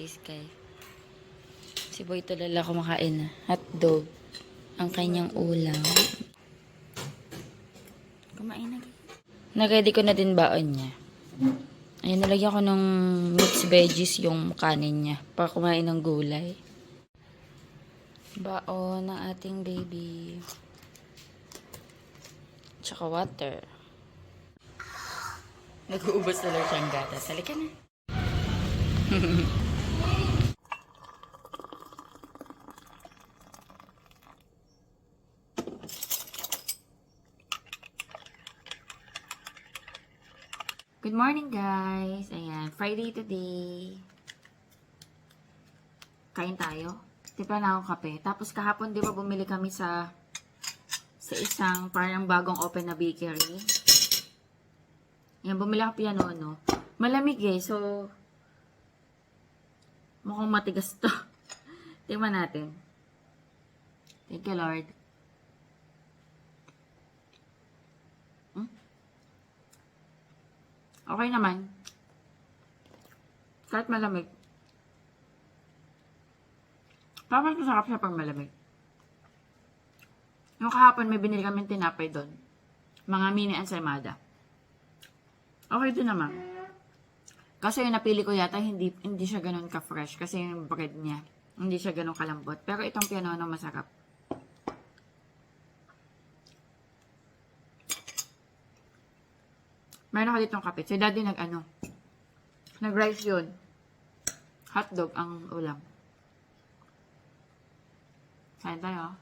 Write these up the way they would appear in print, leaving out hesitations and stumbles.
Sky. Si Boy tulala kumakain na. Hotdog. Ang kanyang ulam. Kumain na. Nag-ready ko na din baon niya. Ayan, nalagyan ko ng mixed veggies yung kanin niya. Para kumain ng gulay. Baon ng ating baby. Tsaka water. Nag-uubos na lang siyang gatas. Halika na. Good morning, guys. Ayan, Friday today. Kain tayo. Tipa na akong kape. Tapos kahapon, di ba, bumili kami sa isang parang bagong open na bakery. Ayan, bumili ako piano, no? Malamig eh, so mukhang matigas to. Tingnan natin. Thank you, Lord. Okay naman. Kahit malamig. Parang masarap siya pag malamig. Yung kahapon may binili kami tinapay doon. Mga mini ensaymada. Okay din naman. Kasi yung napili ko yata, hindi siya ganun ka-fresh. Kasi yung bread niya, hindi siya ganun kalambot. Pero itong pianono masarap. Meron ako ditong kape. Si daddy nag-rice yun. Hotdog ang ulam. Kain tayo.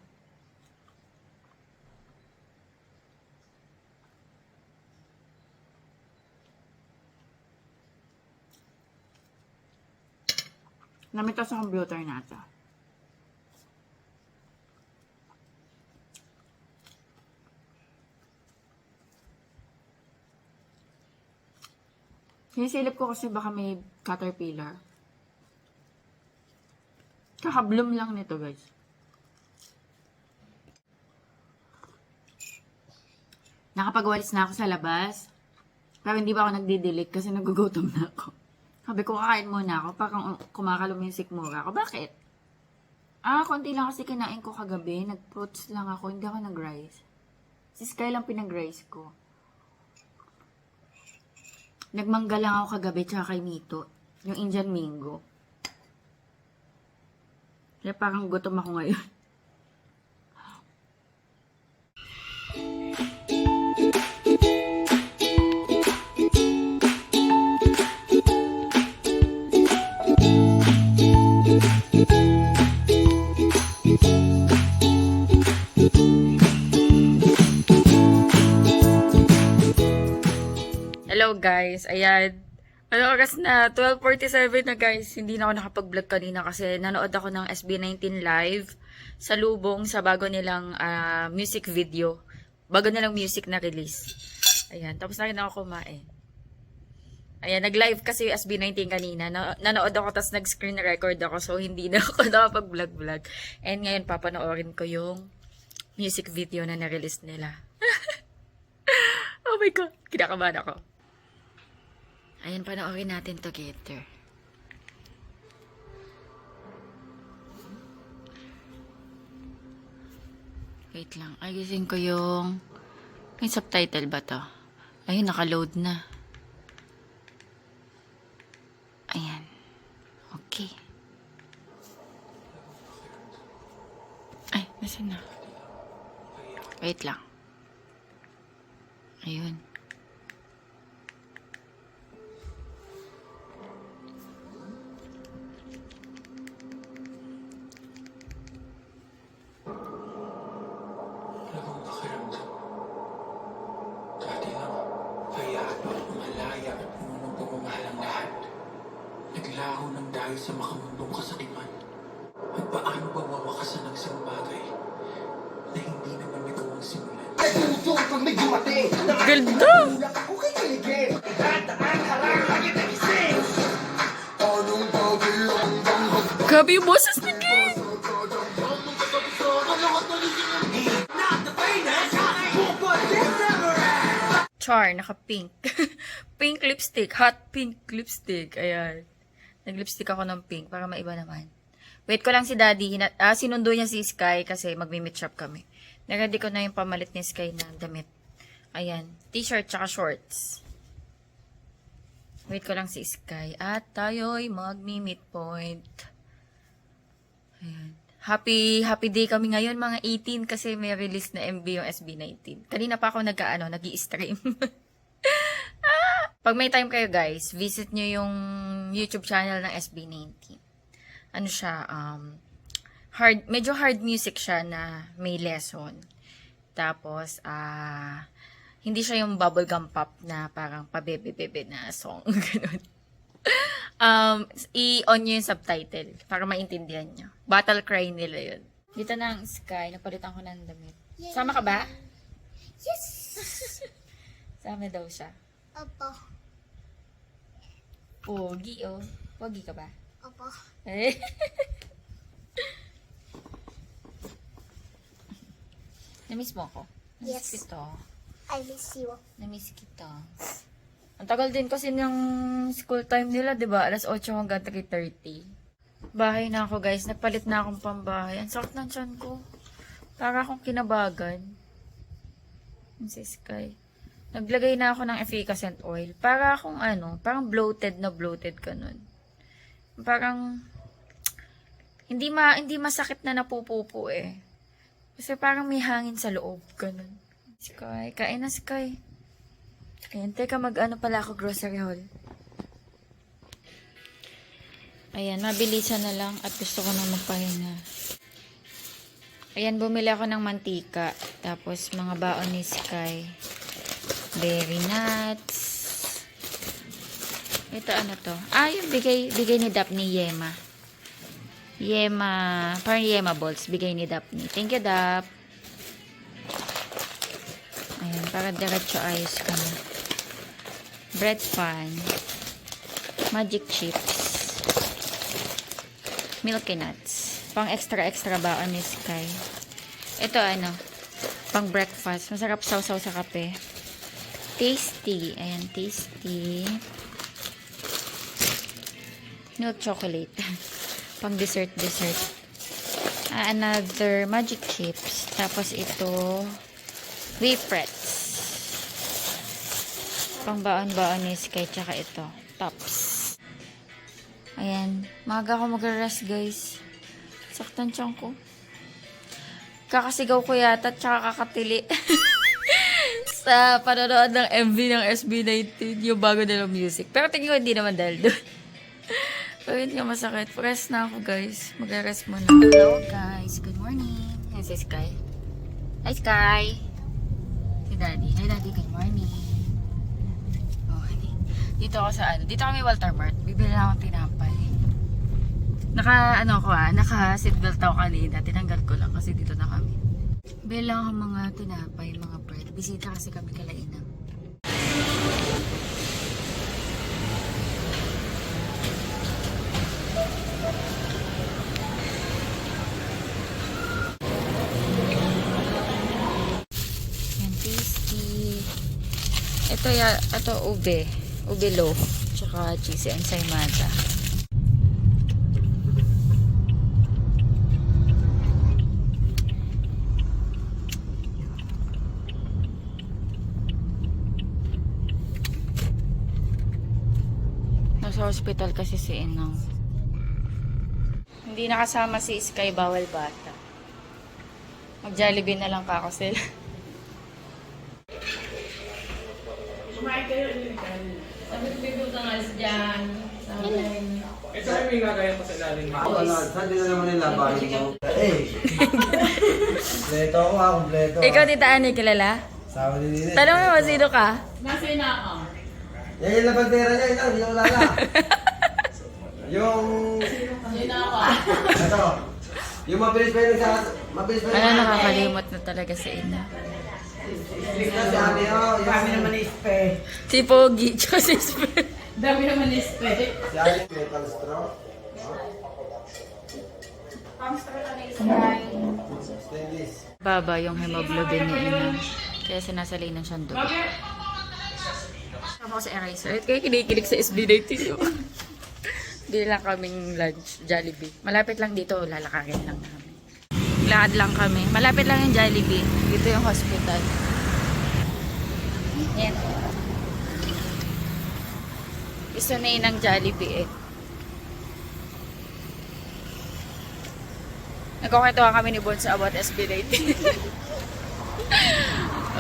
Namita sa computer natin. Sinisilip ko kasi baka may caterpillar. Kaka-bloom lang nito, guys. Nakapag-walis na ako sa labas. Pero hindi pa ako nagdidilik kasi nagugutom na ako. Sabi ko, kakain muna ako. Parang kumakalong yung sikmura ako. Bakit? Konti lang kasi kinain ko kagabi. Nag-fruits lang ako. Hindi ako nag-rice. Si Sky lang pinag-rice ko. Nagmangga lang ako kagabi tsaka kay Mito. Yung Indian mango. Kaya parang gutom ako ngayon. Hello guys, ayan. Ano oras na? 12:47 na guys. Hindi na ako nakapag-vlog kanina kasi nanood ako ng SB19 live sa Lubong sa bago nilang music video. Bago nilang music na release. Ayan, tapos na rin ako kumain. Ayan, nag-live kasi yung SB19 kanina. Nanood ako tapos nag-screen record ako so hindi na ako nakapag-vlog. And ngayon papanoorin ko yung music video na na-release nila. Oh my God, kinakabahan ako. Ayan, panoorin natin together. Wait lang. Ayusin ko yung... May subtitle ba to? Ayun, naka-load na. Ayan. Okay. Ay, nasan na? Wait lang. Ayun. Dati lang, hayaan at malaya at punong pagmamahal ang lahat. Naglaho ng dahil sa makamundong kasakiman. At paano ba mawakasan ang isang bagay na hindi naman nagawang simulan? Ay, puso pag may dumating. Ganda! Nakatulak ako kay Kaligin. Tataan, harang, lagi nagising. Anong bagay ang banghag? Grabe yung boses ni King! Not the famous, but this ever. Char, naka-pink. Pink lipstick. Hot pink lipstick. Ayan. Nag-lipstick ako ng pink para maiba naman. Wait ko lang si Daddy. Sinundo niya si Sky kasi magmi-meet shop kami. Nag-ready ko na yung pamalit ni Sky na damit. Ayan. T-shirt tsaka shorts. Wait ko lang si Sky. At tayo'y magmi-meet point. Ayan. Happy day kami ngayon mga 18 kasi may release na MV yung SB19. Kanina pa ako nag-i-stream. Pag may time kayo guys, visit nyo yung YouTube channel ng SB19. Ano siya, medyo hard music siya na may lesson. Tapos, hindi siya yung bubblegum pop na parang pabebe-bebe na song. Ganun. I-on nyo yung subtitle para maintindihan nyo. Battle cry nila yun. Dito na ang Sky. Napalitan ko ng damit. Sama ka ba? Yes! Sama daw siya. Opo. Pogi, oh. Pogi ka ba? Opo. Eh. Namiss mo ako? Namiss Yes. kita. I miss you. Namiss kita. Ang tagal din kasi ng school time nila, 'di ba? Alas 8 hanggang 3:30. Bahay na ako, guys. Nagpalit na akong pambahay. Ang sakit ng tiyan ko. Para akong kinabagan. Yung si Sky. Naglagay na ako ng efficacent oil. Para akong parang bloated ka nun. Parang hindi masakit na napupupo eh. Kasi parang may hangin sa loob, ganun. Sky, kain na Sky. Ayan, teka, pala ako grocery haul. Ayan, mabilisan na lang at gusto ko na magpahinga. Ayan, bumili ako ng mantika. Tapos, mga baon ni Sky. Berry nuts. Ito, ano to? Yung bigay ni Daphne, Yema. Parang Yema balls, bigay ni Daphne. Thank you, Dap. Ayan, para diretso ayos ka na. Bread pan. Magic chips. Milky nuts. Pang extra baon ni Sky. Ito pang breakfast. Masarap sausaw sa kape. Tasty. Ayan, tasty. Milk chocolate. Pang dessert. Another magic chips. Tapos ito, wafers. Pang baon-baon ni Sky. Tsaka ito, tops. Ayan. Maaga ako mag-rest, guys. Saktan tiyan ko. Kakasigaw ko yata, tsaka kakatili. Sa panonood ng MV ng SB19, yung bago nilang music. Pero tingin ko hindi naman dahil doon. Pero hindi nga masakit. Rest na ako, guys. Mag-rest muna. Hello, guys. Good morning. Yan si Sky. Hi, Sky. Si Daddy. Hi, Daddy. Good morning. Dito ako dito kami Walter Mart. Bibili na akong tinapay. Naka seatbelt ako kanina. Tinanggal ko lang kasi dito na kami. Bili lang ako mga tinapay, mga bread. Bisita kasi kami kalainan. Yan, tasty. Ito ube. Ube loaf, tsaka cheesy ensaymada. Nasa hospital kasi si Inang. Hindi nakasama si Sky, bawal bata. Mag-Jollibee na lang pa ako sila. Sabi ka nga dyan. Ito ay may gagaya pa sa ilalim. Saan din na naman nila bahay mo? Kompleto ako kompleto. Ikaw, Tita Ani, kilala? Sama din nila. Tanong mo, sino ka? Yan yung labandera niya, yun lang, hindi ko lala. Yung... Ito. Yung mabilis pa yun mabilis pa yun. Nakakalimot na talaga si Ina. Kami naman ispe. Si Pogi, tsaka si Sper. Dami naman ispe. Si Ali, metal straw. Stainless. Baba yung hemoglobin ni Ina. Kaya sinasalinan siyang dugo. Ako sa eraser. At kaya kinikilig sa SB19 yun. Hindi lang kaming lunch, Jollibee. Malapit lang dito, lalakarin lang namin. Lakad lang kami. Malapit lang yung Jollibee. Dito yung hospital. Yan. Gusto na yun ng Jollibee eh. Nagkukwentuhan kami ni Bonso about SB19.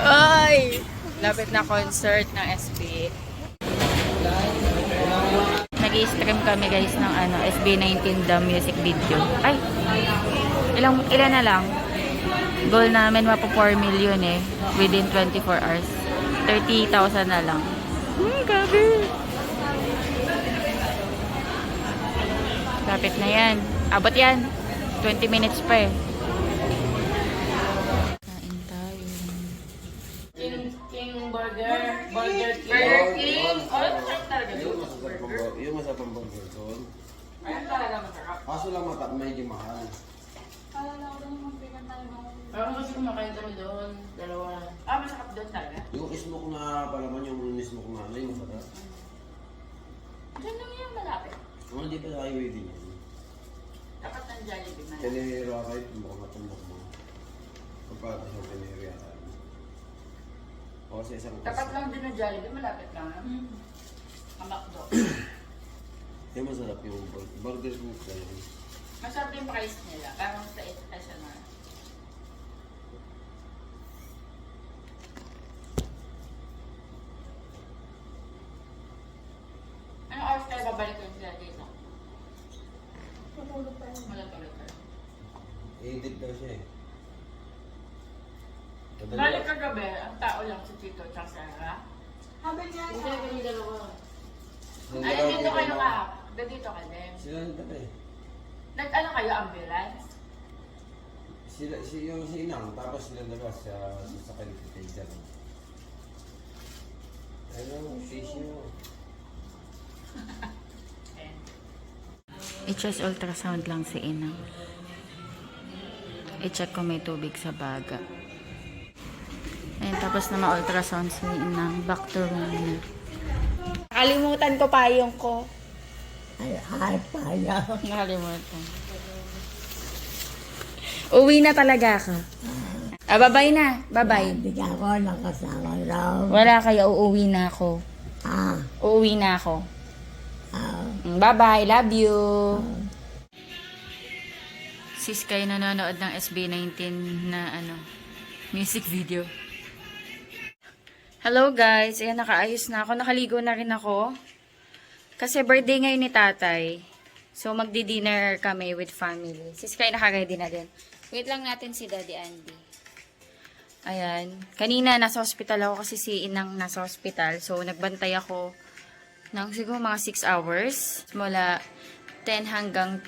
Ay! Lapit na concert ng SB. Nag-i-stream kami guys ng SB19 The Music Video. Ay! Ilan na lang? Goal namin mapo 4 million eh. Within 24 hours. 30,000 na lang. Gabi! Lapit na yan. Abot yan. 20 minutes pa eh. Kain tayo. King Burger. Burger King. Yung masarap burger doon. Ayun talaga masarap. Kaso lang medyo mahal. Parang kasi kumakain kami doon. Dalawa. Masarap doon talaga. Yung smoke na palaman, yung smoke na yung masarap. Diyan lang yung malapit. Hindi pa highway din yan. Tapat ng Jollibee malapit. Tenero kahit mukhang matumbok mo. Pagpata sa tenero yata. O sa isang Tapat lang din ng Jollibee, malapit lang. Ang McDo. Yung masarap yung burger smoke na yun. Masarap din yung price nila. Parang sa SNR. Anong oras tayo babalik yung sila dito? Matulog pa rin. Malatuloy tayo. Edit daw siya eh. Balik kagabi, ang tao lang si Tito at Sarah. Habang niya Hindi kami dalawa. Yung Ay, dalawa dito kayo dito, ka. Dito ka din. Sila na dala eh. Nag-ano kayo, ambulance? Si Inang, tapos sila dalawa sa kay Jan. Ano, fish nyo. I-chest ultrasound lang si Inang. I-check kung may tubig sa baga. Ayun, tapos na ma-ultrasound si Inang. Back to room na. Nakalimutan ko payong ko. Ay, paya. Nakalimutan. Uwi na talaga ako. Bye-bye na. Bye-bye. Hindi ka ako nakasama daw. Wala kayo, uuwi na ako. Uuwi na ako. Bye-bye, love you. Sis kayo nanonood ng SB19 na music video. Hello guys, ayan nakaayos na ako. Nakaligo na rin ako. Kasi birthday ngayon ni tatay. So magdi-dinner kami with family. Sis kayo nakaready na din. Wait lang natin si Daddy Andy. Ayan. Kanina nasa hospital ako kasi si Inang nasa hospital. So nagbantay ako ng siguro mga 6 hours. Mula 10 hanggang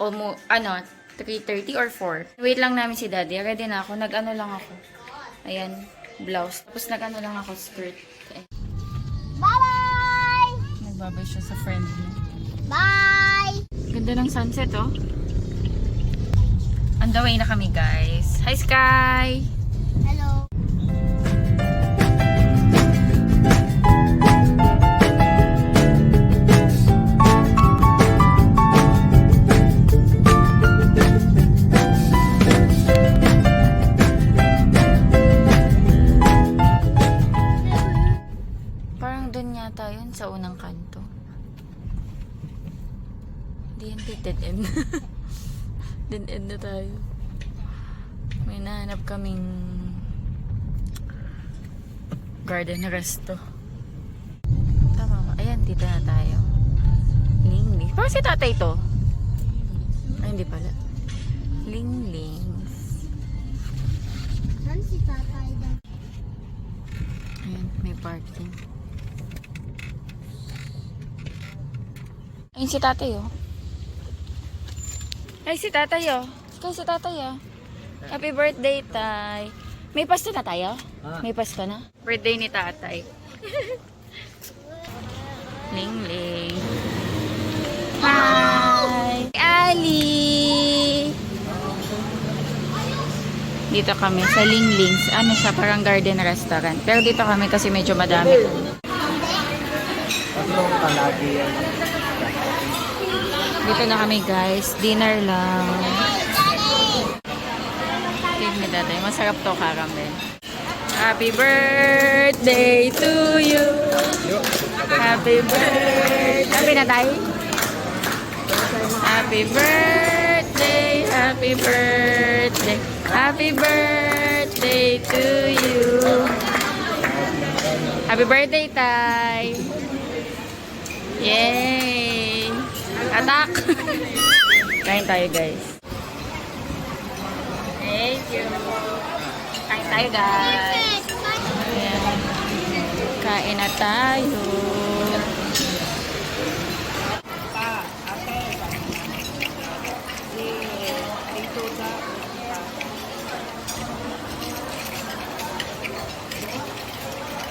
3:30 or 4. Wait lang namin si Daddy. Ready na ako. Nag-ano lang ako. Ayan. Blouse. Tapos nag-ano lang ako skirt. Bye-bye! Nagbabay siya sa friend niya. Bye! Ganda ng sunset, oh. On the way na kami, guys. Hi, Sky! Hello. Parang dun yata yun sa unang kanto. Hindi yan, dead end. Dead end na tayo. May nahanap kaming garden resto. Tama ba? Ayan, dito na tayo. Ling-ling. Parang si tatay to. Ay, hindi pala. Ling-lings. Saan si tatay daw? Ayan, may parking. Ayun si tatay, oh. Ay, si tatay, oh. Kaya si tatay, oh. Happy birthday, tay. May pasto na tayo? May pasto na? Birthday ni tatay. Ling-ling. Hi! Ali! Dito kami sa Ling-lings. Ano siya, parang garden restaurant. Pero dito kami kasi medyo madami. Tatlong kalagi yan. Dito na kami guys. Dinner lang. Cake ni tatay. Masarap to caramel. Happy birthday to you. Happy birthday. Happy na tayo? Happy birthday. Happy birthday. Happy birthday to you. Happy birthday, Tay. Yay. Atak. Kain tayo, guys. Thank you. Kain tayo, guys. Ayan. Kain na tayo.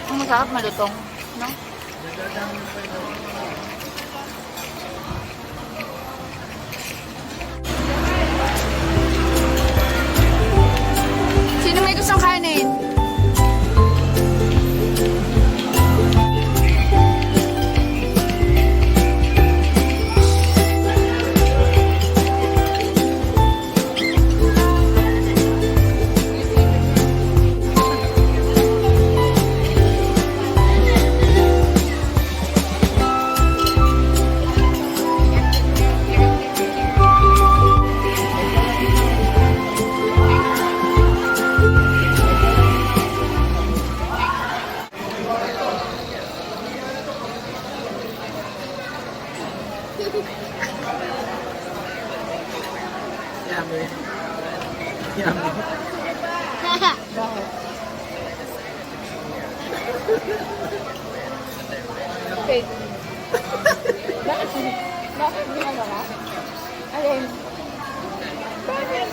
Ang masarap malutong, no? Sino may gustong kanin? Okay. Bakit ginagawa? Alin? Bakit?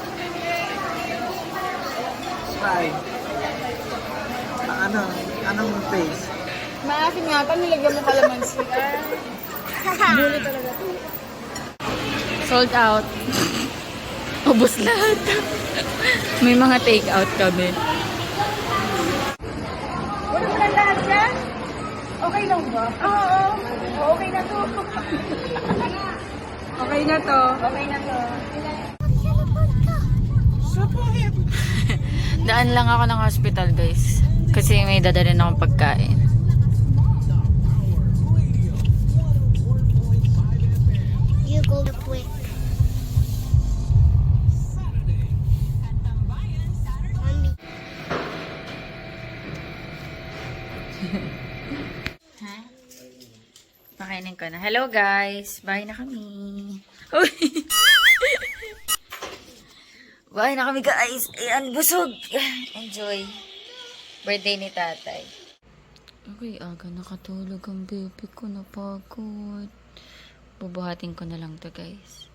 Fine. Anong face? Maasin nga pa, nilagyan mo kalamansi. Buli talaga. Sold out. Ubus lahat. May mga take out kami. Wala mo lang lahat yan? Okay lang ba? Oo. Okay na to. Okay na to. Okay na to. Daan lang ako ng hospital, guys. Kasi may dadalhin akong pagkain. You go quick. Mommy. Ha? Pakainin ko na. Hello, guys. Bye na kami. Uy! Bye na kami, guys. Ayan, busog. Enjoy. Birthday ni tatay. Okay, aga nakatulog ang baby ko. Napagod. Bubuhatin ko na lang to, guys.